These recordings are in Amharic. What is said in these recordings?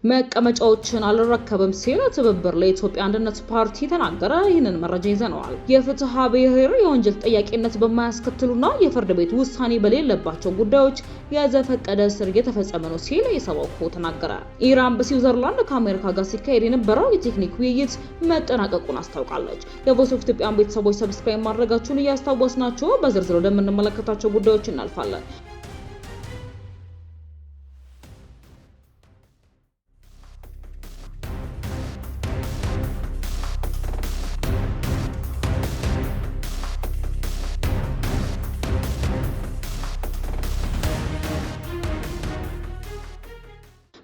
መቀመጫዎችን አልረከብም ሲል ትብብር ለኢትዮጵያ አንድነት ፓርቲ ተናገረ። ይህንን መረጃ ይዘነዋል። የፍትሐ ብሔር የወንጀል ተጠያቂነት በማያስከትሉና የፍርድ ቤት ውሳኔ በሌለባቸው ጉዳዮች የዘፈቀደ እስር እየተፈጸመ ነው ሲል ኢሰመኮ ተናገረ። ኢራን በስዊዘርላንድ ከአሜሪካ ጋር ሲካሄድ የነበረው የቴክኒክ ውይይት መጠናቀቁን አስታውቃለች። የቮይስ ኦፍ ኢትዮጵያ ቤተሰቦች ሰብስክራይብ ማድረጋችሁን እያስታወስናችሁ በዝርዝር ወደምንመለከታቸው ጉዳዮች እናልፋለን።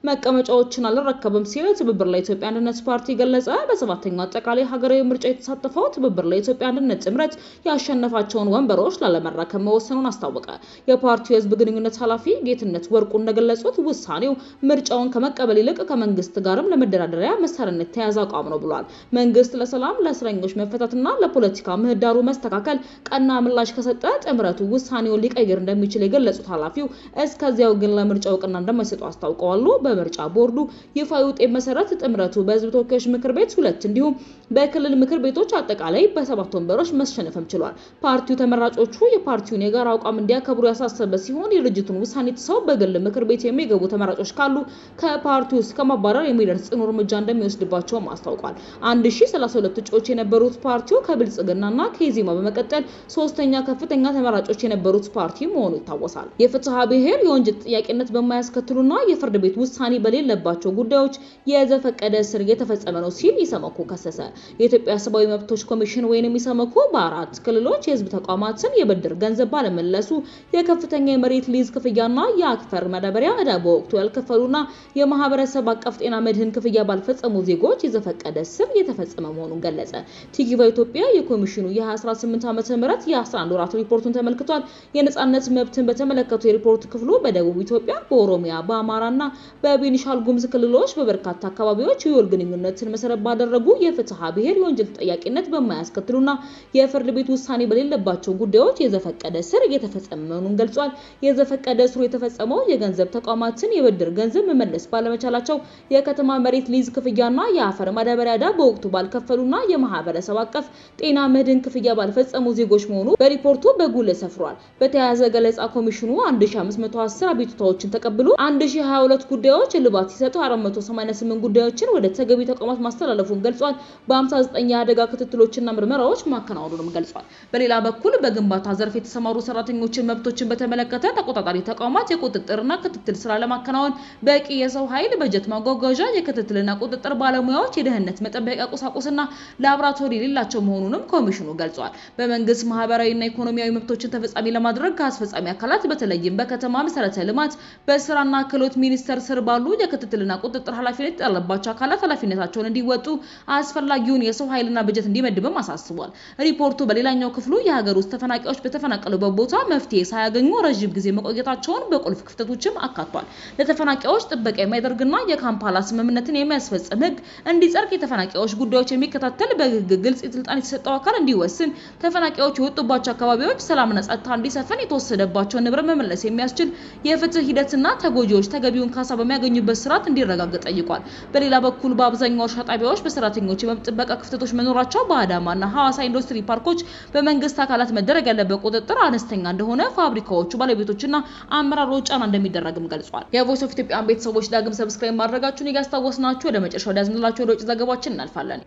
መቀመጫዎችን አልረከብም ሲል ትብብር ለኢትዮጵያ አንድነት ፓርቲ ገለጸ። በሰባተኛው አጠቃላይ ሀገራዊ ምርጫ የተሳተፈው ትብብር ለኢትዮጵያ አንድነት ጥምረት ያሸነፋቸውን ወንበሮች ላለመረከብ መወሰኑን አስታወቀ። የፓርቲው የህዝብ ግንኙነት ኃላፊ ጌትነት ወርቁ እንደገለጹት ውሳኔው ምርጫውን ከመቀበል ይልቅ ከመንግስት ጋርም ለመደራደሪያ መሳሪያነት ተያዘ አቋም ነው ብሏል። መንግስት ለሰላም፣ ለእስረኞች መፈታትና ለፖለቲካ ምህዳሩ መስተካከል ቀና ምላሽ ከሰጠ ጥምረቱ ውሳኔውን ሊቀይር እንደሚችል የገለጹት ኃላፊው እስከዚያው ግን ለምርጫው እውቅና እንደማይሰጡ አስታውቀዋል። በምርጫ ቦርዱ ይፋዊ ውጤት መሰረት ጥምረቱ በህዝብ ተወካዮች ምክር ቤት 2 እንዲሁም በክልል ምክር ቤቶች አጠቃላይ በ7 ወንበሮች መሸነፍም ችሏል። ፓርቲው ተመራጮቹ የፓርቲውን የጋራ አቋም እንዲያከብሩ ያሳሰበ ሲሆን የድርጅቱን ውሳኔ ጥሰው በግል ምክር ቤት የሚገቡ ተመራጮች ካሉ ከፓርቲው እስከ ማባረር የሚደርስ ጽኑ እርምጃ እንደሚወስድባቸውም አስታውቋል። 1032 እጩዎች የነበሩት ፓርቲው ከብልጽግናና ከኢዜማ በመቀጠል ሶስተኛ ከፍተኛ ተመራጮች የነበሩት ፓርቲ መሆኑ ይታወሳል። የፍትሐ ብሔር የወንጀል ተጠያቂነት በማያስከትሉና የፍርድ ቤት ውሳኔ በሌለባቸው ጉዳዮች የዘፈቀደ እስር እየተፈጸመ ነው ሲል ኢሰመኮ ከሰሰ። የኢትዮጵያ ሰብአዊ መብቶች ኮሚሽን ወይንም ኢሰመኮ በአራት ክልሎች የህዝብ ተቋማትን የብድር ገንዘብ ባለመለሱ የከፍተኛ የመሬት ሊዝ ክፍያና የአፈር ማዳበሪያ ዕዳ በወቅቱ ያልከፈሉና የማህበረሰብ አቀፍ ጤና መድህን ክፍያ ባልፈጸሙ ዜጎች የዘፈቀደ እስር እየተፈጸመ መሆኑን ገለጸ። ቲጊቫ ኢትዮጵያ የኮሚሽኑ የ2018 ዓመተ ምህረት የ11 ወራት ሪፖርቱን ተመልክቷል። የነጻነት መብትን በተመለከቱ የሪፖርት ክፍሉ በደቡብ ኢትዮጵያ፣ በኦሮሚያ፣ በአማራና በቤኒሻንጉል ጉሙዝ ክልሎች በበርካታ አካባቢዎች የወል ግንኙነትን መሰረት ባደረጉ የፍትሐ ብሔር የወንጀል ተጠያቂነት በማያስከትሉና የፍርድ ቤት ውሳኔ በሌለባቸው ጉዳዮች የዘፈቀደ እስር እየተፈጸመ መሆኑን ገልጿል። የዘፈቀደ እስሩ የተፈጸመው የገንዘብ ተቋማትን የብድር ገንዘብ መመለስ ባለመቻላቸው፣ የከተማ መሬት ሊዝ ክፍያና የአፈር ማዳበሪያ ዕዳ በወቅቱ ባልከፈሉና የማህበረሰብ አቀፍ ጤና መድህን ክፍያ ባልፈጸሙ ዜጎች መሆኑ በሪፖርቱ በጉልህ ሰፍሯል። በተያያዘ ገለጻ ኮሚሽኑ 1510 አቤቱታዎችን ተቀብሎ 1022 ጉዳዮች እልባት ሲሰጡ 488 ጉዳዮችን ወደ ተገቢ ተቋማት ማስተላለፉን ገልጿል። በ59 የአደጋ ክትትሎችና ምርመራዎች ማከናወኑንም ገልጿል። በሌላ በኩል በግንባታ ዘርፍ የተሰማሩ ሰራተኞችን መብቶችን በተመለከተ ተቆጣጣሪ ተቋማት የቁጥጥርና ክትትል ስራ ለማከናወን በቂ የሰው ኃይል፣ በጀት ማጓጓዣ፣ የክትትልና ቁጥጥር ባለሙያዎች፣ የደህንነት መጠበቂያ ቁሳቁስና ላቦራቶሪ የሌላቸው መሆኑንም ኮሚሽኑ ገልጿል። በመንግስት ማህበራዊና ኢኮኖሚያዊ መብቶችን ተፈጻሚ ለማድረግ ከአስፈጻሚ አካላት በተለይም በከተማ መሰረተ ልማት፣ በስራና ክህሎት ሚኒስቴር ስር ባሉ የክትትልና ቁጥጥር ኃላፊነት ያለባቸው አካላት ኃላፊነታቸውን እንዲወጡ አስፈላጊውን የሰው ኃይልና በጀት እንዲመድብም አሳስቧል። ሪፖርቱ በሌላኛው ክፍሉ የሀገር ውስጥ ተፈናቃዮች በተፈናቀሉበት ቦታ መፍትሄ ሳያገኙ ረጅም ጊዜ መቆየታቸውን በቁልፍ ክፍተቶችም አካቷል። ለተፈናቃዮች ጥበቃ የሚያደርግና የካምፓላ ስምምነትን የሚያስፈጽም ህግ እንዲጸድቅ፣ የተፈናቃዮች ጉዳዮች የሚከታተል በህግ ግልጽ ስልጣን የተሰጠው አካል እንዲወስን፣ ተፈናቃዮች የወጡባቸው አካባቢዎች ሰላምና ጸጥታ እንዲሰፍን፣ የተወሰደባቸውን ንብረት መመለስ የሚያስችል የፍትህ ሂደትና ተጎጂዎች ተገቢውን ካሳ በሚያገኙበት ስርዓት እንዲረጋገጥ ጠይቋል። በሌላ በኩል በአብዛኛው እርሻ ጣቢያዎች በሰራተኞች የመብት ጥበቃ ክፍተቶች መኖራቸው፣ በአዳማና ሐዋሳ ኢንዱስትሪ ፓርኮች በመንግስት አካላት መደረግ ያለበት ቁጥጥር አነስተኛ እንደሆነ ፋብሪካዎቹ ባለቤቶችና አመራሮች ጫና እንደሚደረግም ገልጿል። የቮይስ ኦፍ ኢትዮጵያ ቤተሰቦች ዳግም ሰብስክራይብ ማድረጋችሁን እያስታወስናችሁ ወደ መጨረሻው ያዝንላችሁ ወደ ውጭ ዘገባችን እናልፋለን።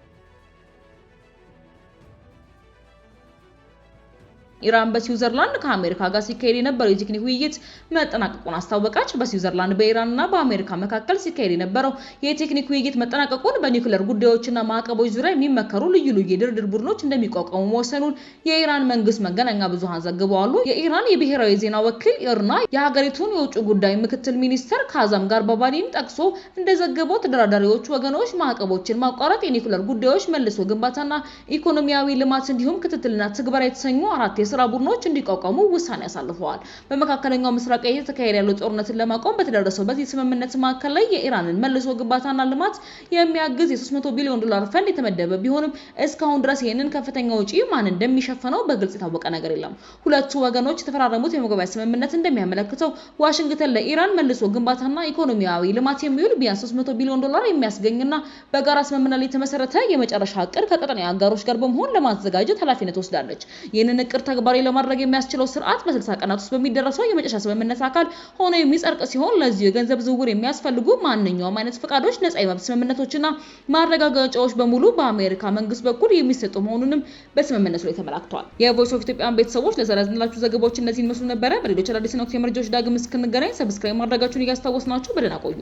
ኢራን በስዊዘርላንድ ከአሜሪካ ጋር ሲካሄድ የነበረው የቴክኒክ ውይይት መጠናቀቁን አስታወቀች። በስዊዘርላንድ በኢራንና በአሜሪካ መካከል ሲካሄድ የነበረው የቴክኒክ ውይይት መጠናቀቁን በኒውክሌር ጉዳዮችና ማዕቀቦች ዙሪያ የሚመከሩ ልዩ ልዩ የድርድር ቡድኖች እንደሚቋቋሙ መወሰኑን የኢራን መንግስት መገናኛ ብዙሃን ዘግበዋል። የኢራን የብሔራዊ ዜና ወኪል ኢርና የሀገሪቱን የውጭ ጉዳይ ምክትል ሚኒስተር ካዛም ጋርባባዲን ጠቅሶ እንደዘገበው ተደራዳሪዎቹ ወገኖች ማዕቀቦችን ማቋረጥ፣ የኒውክሌር ጉዳዮች፣ መልሶ ግንባታና ኢኮኖሚያዊ ልማት እንዲሁም ክትትልና ትግበራ የተሰኙ 4 የሥራ ቡድኖች እንዲቋቋሙ ውሳኔ አሳልፈዋል። በመካከለኛው ምስራቅ እየተካሄደ ያለው ጦርነትን ለማቆም በተደረሰው በዚህ ስምምነት ማዕከል ላይ የኢራንን መልሶ ግንባታና ልማት የሚያግዝ የ300 ቢሊዮን ዶላር ፈንድ የተመደበ ቢሆንም እስካሁን ድረስ ይህንን ከፍተኛ ወጪ ማን እንደሚሸፍነው በግልጽ የታወቀ ነገር የለም። ሁለቱ ወገኖች የተፈራረሙት የመግባቢያ ስምምነት እንደሚያመለክተው ዋሽንግተን ለኢራን መልሶ ግንባታና ኢኮኖሚያዊ ልማት የሚውል ቢያንስ 300 ቢሊዮን ዶላር የሚያስገኝና በጋራ ስምምነት ላይ የተመሰረተ የመጨረሻ እቅድ ከቀጠናዊ አጋሮች ጋር በመሆን ለማዘጋጀት ኃላፊነት ወስዳለች። ይህንን እቅድ ተግባራዊ ለማድረግ የሚያስችለው ስርዓት በ60 ቀናት ውስጥ በሚደረሰው የመጨረሻ ስምምነት አካል ሆኖ የሚጸድቅ ሲሆን ለዚህ የገንዘብ ዝውውር የሚያስፈልጉ ማንኛውም አይነት ፈቃዶች፣ ነጻ የመብት ስምምነቶችና ማረጋገጫዎች በሙሉ በአሜሪካ መንግስት በኩል የሚሰጡ መሆኑንም በስምምነቱ ላይ ተመላክቷል። የቮይስ ኦፍ ኢትዮጵያን ቤተሰቦች ለዛሬ ያዝንላችሁ ዘገባዎች እነዚህን መስሉ ነበረ። በሌሎች አዳዲስ ወቅታዊ መረጃዎች ዳግም እስክንገናኝ ሰብስክራይብ ማድረጋችሁን እያስታወስናችሁ በደህና ቆዩ።